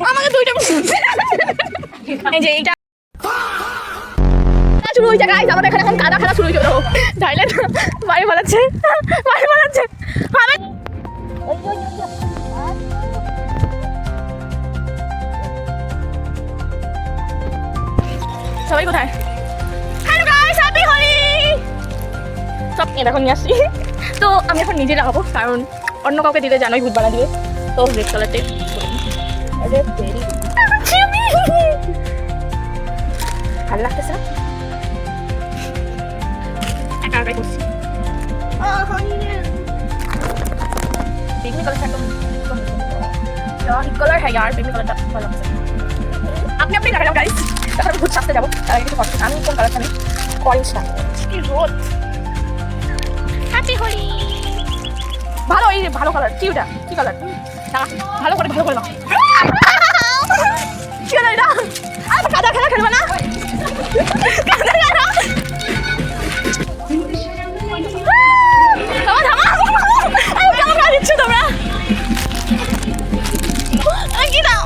আমাকে দুইটা এই যে এইটা শুরু হয়েছে গাইস, আমাদের এখানে এখন কাদা খেলা শুরু হয়ে গেল। তাইলে বাড়ি পালাচ্ছে সবাই কোথায়? Hello guys, happy Holi. সব দেখো নিয়ে আসছি। তো আমি এখন নিজে লাগাবো, কারণ অন্য কাউকে দিলে জানোই ভূত বানা দিবে। তো রেড কালারটা ভালো লাগতেছে না, একা একাই করছি। বেগুনি কালারটা একদম কালার, হ্যাঁ यार বেগুনি কালারটা ভালো লাগছে। আপনি দেখালাম গাইস, তারপর ভূত সাজতে যাবো। তার আগে কিছু করছি, আমি কোন কালারটা নেই, অরেঞ্জটা। কি রোদ, হ্যাপি হোলি। ভালো, এই ভালো কালার। কি ওটা, কি কালার? ভালো করে না কি হলো এটা? আর কাদা খেলা খেলবে না? তোমরা কি দাও?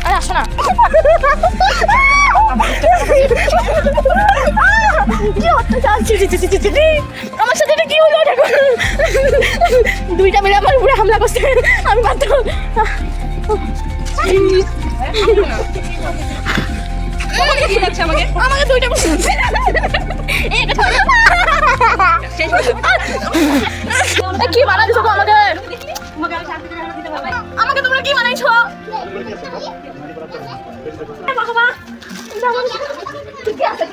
আরে আসো না, আমার সাথে এটা কি হলো? দুইটা মিলে আমার উপরে হামলা করছে, আমি বাধ্য। আমাকে দুইটা কি বানাইছো তো আমাকে তোমরা কি বানাইছো? ঠিক আছে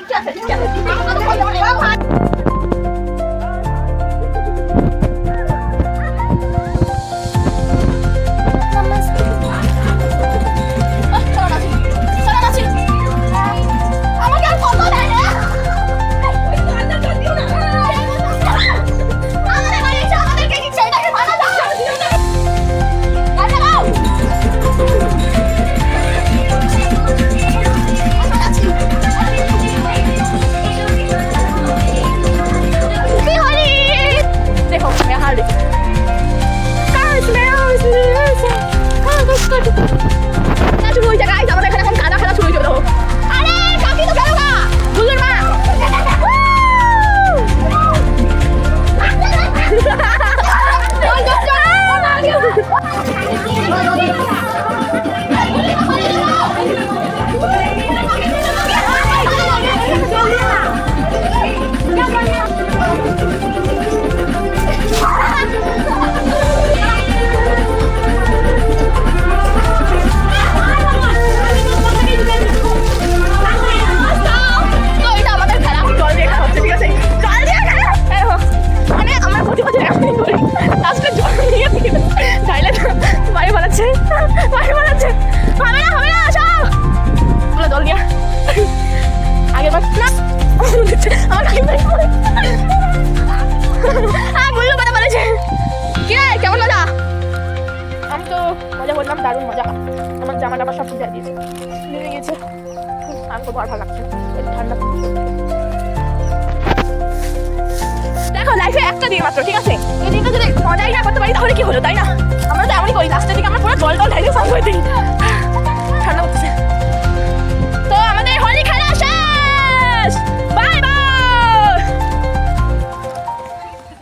দারুণ মজা। আমার জামা টামা সব ভিজে দিয়েছে, ভিজে গিয়েছে। আমি তো বড় ভালো লাগছে, ঠান্ডা। দেখো লাইফে একটা দিন মাত্র, ঠিক আছে? এই দিনটা যদি মজাই না করতে পারি তাহলে কি হলো, তাই না? আমরা তো এমনই করি, লাস্টের দিকে আমরা পুরো জল ঢাইলে সব হয়ে দিই।